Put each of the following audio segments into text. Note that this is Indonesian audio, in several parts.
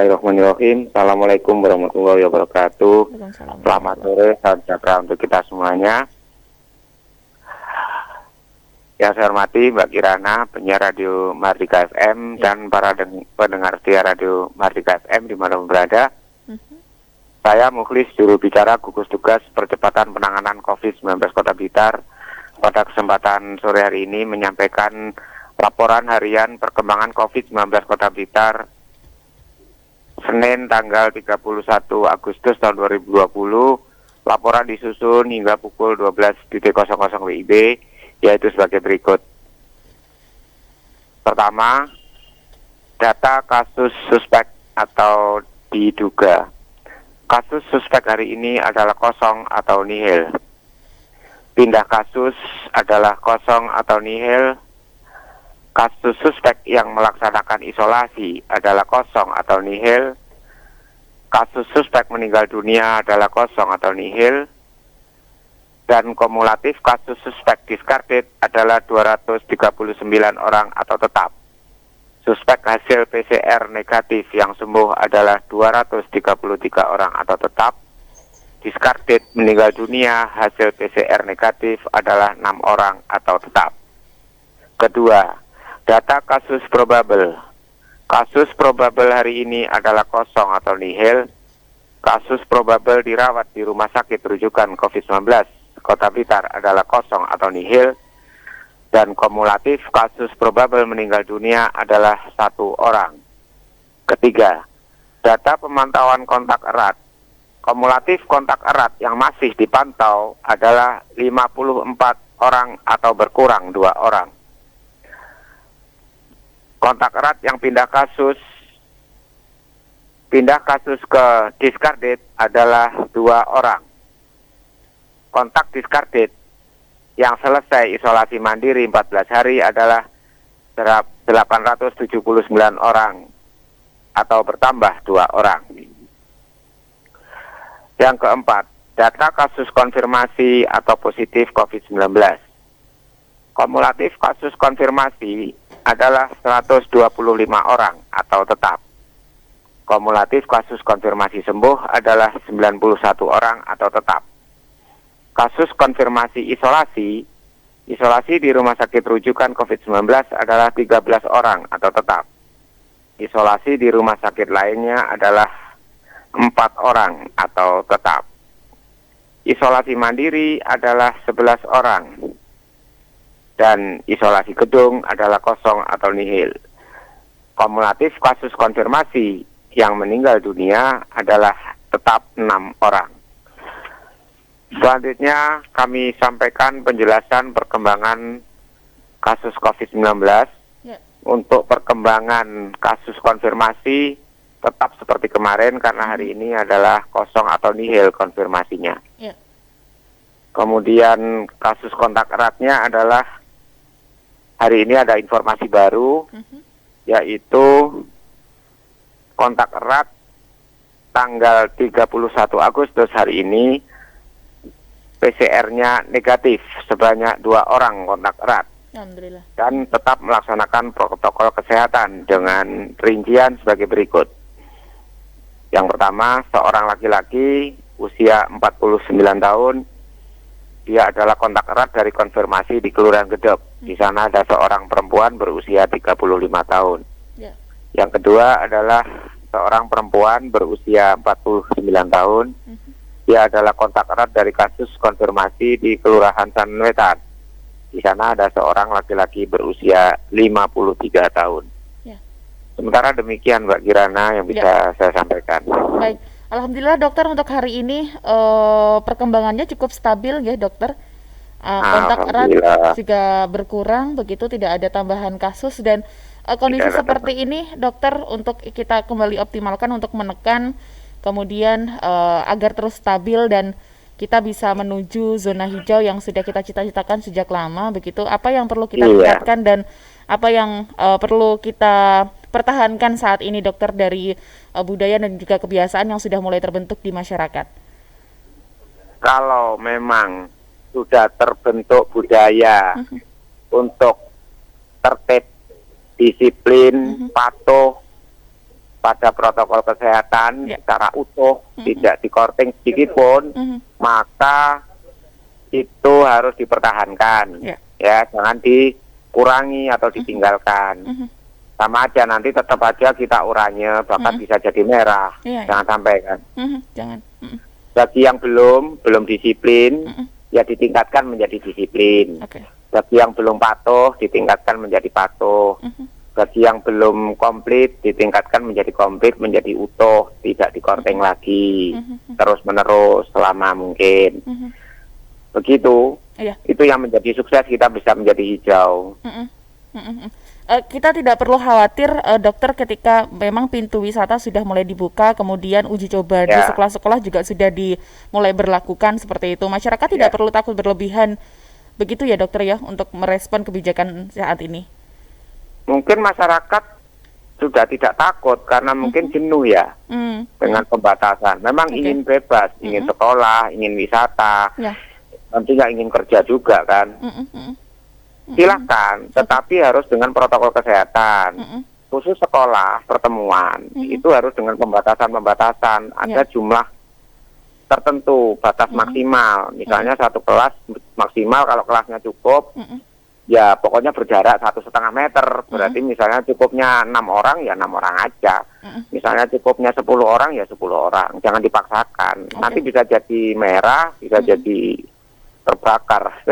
Bismillahirrahmanirrahim. Assalamualaikum warahmatullahi wabarakatuh. Selamat sore, salam sejahtera untuk kita semuanya. Yang saya hormati Mbak Kirana, penyiar Radio Mardika FM, dan para pendengar setia Radio Mardika FM di mana berada. Saya Mukhlis, juru bicara gugus tugas percepatan penanganan COVID-19 Kota Blitar. Pada kesempatan sore hari ini menyampaikan laporan harian perkembangan COVID-19 Kota Blitar Senin tanggal 31 Agustus tahun 2020. Laporan disusun hingga pukul 12.00 WIB, yaitu sebagai berikut. Pertama, data kasus suspek atau diduga. Kasus suspek hari ini adalah kosong atau nihil. Pindah kasus adalah kosong atau nihil. Kasus suspek yang melaksanakan isolasi adalah kosong atau nihil. Kasus suspek meninggal dunia adalah kosong atau nihil. Dan kumulatif kasus suspek discarded adalah 239 orang atau tetap. Suspek hasil PCR negatif yang sembuh adalah 233 orang atau tetap. Discarded meninggal dunia hasil PCR negatif adalah 6 orang atau tetap. Kedua, data kasus probable. Kasus probable hari ini adalah kosong atau nihil. Kasus probable dirawat di rumah sakit rujukan COVID-19 Kota Blitar adalah kosong atau nihil. Dan kumulatif kasus probable meninggal dunia adalah 1 orang. Ketiga, data pemantauan kontak erat. Kumulatif kontak erat yang masih dipantau adalah 54 orang atau berkurang 2 orang. Kontak erat yang pindah kasus ke discarded adalah 2 orang. Kontak discarded yang selesai isolasi mandiri 14 hari adalah 879 orang atau bertambah 2 orang. Yang keempat, data kasus konfirmasi atau positif COVID-19. Kumulatif kasus konfirmasi adalah 125 orang atau tetap. Kumulatif kasus konfirmasi sembuh adalah 91 orang atau tetap. Kasus konfirmasi isolasi di rumah sakit rujukan COVID-19 adalah 13 orang atau tetap. Isolasi di rumah sakit lainnya adalah 4 orang atau tetap. Isolasi mandiri adalah 11 orang. Dan isolasi gedung adalah kosong atau nihil. Kumulatif kasus konfirmasi yang meninggal dunia adalah tetap 6 orang. Selanjutnya kami sampaikan penjelasan perkembangan kasus COVID-19. Untuk perkembangan kasus konfirmasi tetap seperti kemarin karena hari ini adalah kosong atau nihil konfirmasinya. Kemudian kasus kontak eratnya adalah hari ini ada informasi baru, yaitu kontak erat tanggal 31 Agustus hari ini PCR-nya negatif sebanyak 2 orang kontak erat. Alhamdulillah. Dan tetap melaksanakan protokol kesehatan dengan rincian sebagai berikut. Yang pertama, seorang laki-laki usia 49 tahun. Dia adalah kontak erat dari konfirmasi di Kelurahan Gedep. Di sana ada seorang perempuan berusia 35 tahun. Yang kedua adalah seorang perempuan berusia 49 tahun. Dia adalah kontak erat dari kasus konfirmasi di Kelurahan Sanwetan. Di sana ada seorang laki-laki berusia 53 tahun. Sementara demikian Mbak Kirana yang bisa saya sampaikan. Baik. Alhamdulillah dokter, untuk hari ini perkembangannya cukup stabil ya dokter. Kontak erat juga berkurang, begitu tidak ada tambahan kasus, dan kondisi seperti ini dokter untuk kita kembali optimalkan untuk menekan kemudian agar terus stabil dan kita bisa menuju zona hijau yang sudah kita cita-citakan sejak lama, begitu. Apa yang perlu kita tingkatkan dan apa yang perlu kita pertahankan saat ini dokter dari budaya dan juga kebiasaan yang sudah mulai terbentuk di masyarakat? Kalau memang sudah terbentuk budaya untuk tertib, disiplin, patuh, pada protokol kesehatan secara utuh, tidak dikorting sedikit pun, maka itu harus dipertahankan. Ya, jangan dikurangi atau ditinggalkan. Sama aja, nanti tetap aja kita uranya, bahkan bisa jadi merah. Jangan sampai kan. Jangan. Bagi yang belum disiplin, ya ditingkatkan menjadi disiplin. Bagi yang belum patuh, ditingkatkan menjadi patuh. Bagi yang belum komplit, ditingkatkan menjadi komplit, menjadi utuh, tidak dikorting lagi, terus menerus selama mungkin. Begitu. Itu yang menjadi sukses, kita bisa menjadi hijau. Kita tidak perlu khawatir, dokter, ketika memang pintu wisata sudah mulai dibuka, kemudian uji coba di sekolah-sekolah juga sudah dimulai berlakukan seperti itu. Masyarakat tidak perlu takut berlebihan, begitu ya dokter ya, untuk merespon kebijakan saat ini. Mungkin masyarakat sudah tidak takut karena mungkin jenuh ya dengan pembatasan. Memang ingin bebas, ingin sekolah, ingin wisata, nantinya ingin kerja juga kan. Silahkan, tetapi harus dengan protokol kesehatan. Khusus sekolah, pertemuan, itu harus dengan pembatasan-pembatasan. Ada jumlah tertentu, batas maksimal. Misalnya satu kelas maksimal, kalau kelasnya cukup, ya pokoknya berjarak 1,5 meter. Berarti misalnya cukupnya 6 orang, ya 6 orang aja. Misalnya cukupnya 10 orang, ya 10 orang. Jangan dipaksakan. Nanti bisa jadi merah, bisa jadi terbakar.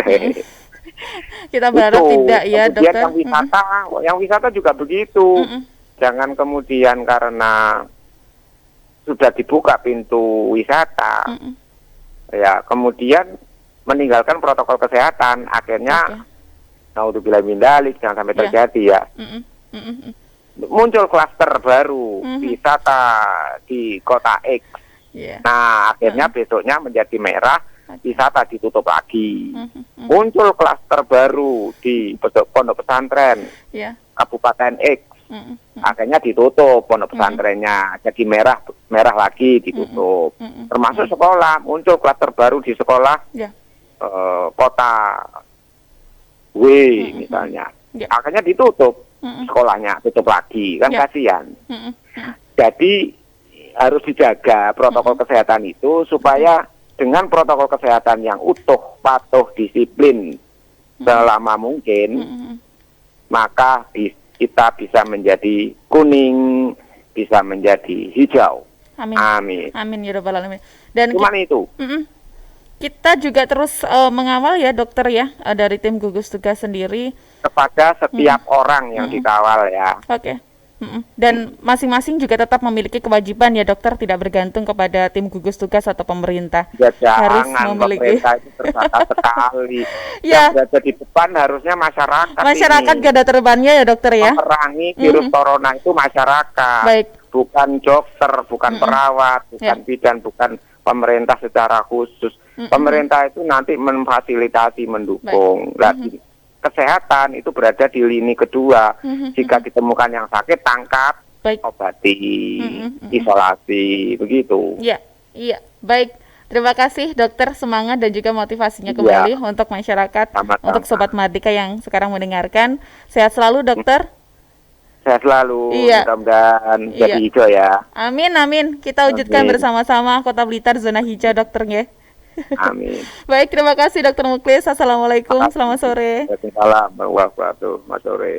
Kita berharap tidak ya, kemudian dokter. Yang wisata juga begitu. Jangan kemudian karena sudah dibuka pintu wisata, ya kemudian meninggalkan protokol kesehatan. Akhirnya naudzubillah min dzalik, jangan sampai terjadi ya. Muncul klaster baru wisata di kota X. Nah, akhirnya besoknya menjadi merah, wisata ditutup lagi. Muncul klaster baru di pondok pesantren Kabupaten X. Akhirnya ditutup pondok pesantrennya, jadi merah lagi, ditutup. Termasuk sekolah, muncul klaster baru di sekolah kota W misalnya. Akhirnya ditutup sekolahnya, tutup lagi, kan kasihan. Jadi harus dijaga protokol kesehatan itu supaya dengan protokol kesehatan yang utuh, patuh, disiplin selama mungkin, maka kita bisa menjadi kuning, bisa menjadi hijau. Amin. Amin ya rabbal alamin. Dan cuman itu. Kita juga terus mengawal ya dokter ya, dari tim gugus tugas sendiri kepada setiap orang yang dikawal ya. Dan masing-masing juga tetap memiliki kewajiban ya dokter, tidak bergantung kepada tim gugus tugas atau pemerintah. Ya, harus memiliki. Pemerintah itu terbatas sekali. Yang berada di depan harusnya masyarakat. Masyarakat garda terdepannya ya dokter ya. Memerangi virus corona itu masyarakat. Bukan dokter, bukan perawat, bukan bidan, bukan pemerintah secara khusus. Pemerintah itu nanti memfasilitasi, mendukung. Kesehatan itu berada di lini kedua. Jika ditemukan yang sakit, tangkap, obati, isolasi, begitu. Iya. Baik. Terima kasih dokter, semangat dan juga motivasinya kembali untuk masyarakat, untuk Sobat Mardika yang sekarang mendengarkan. Sehat selalu dokter. Sehat selalu, mudah-mudahan jadi hijau ya. Amin. Kita wujudkan bersama-sama Kota Blitar zona hijau dokter ya. Amin. Baik, terima kasih Dokter Muklis. Assalamualaikum, selamat sore. Waalaikumsalam warahmatullahi wabarakatuh. Selamat sore.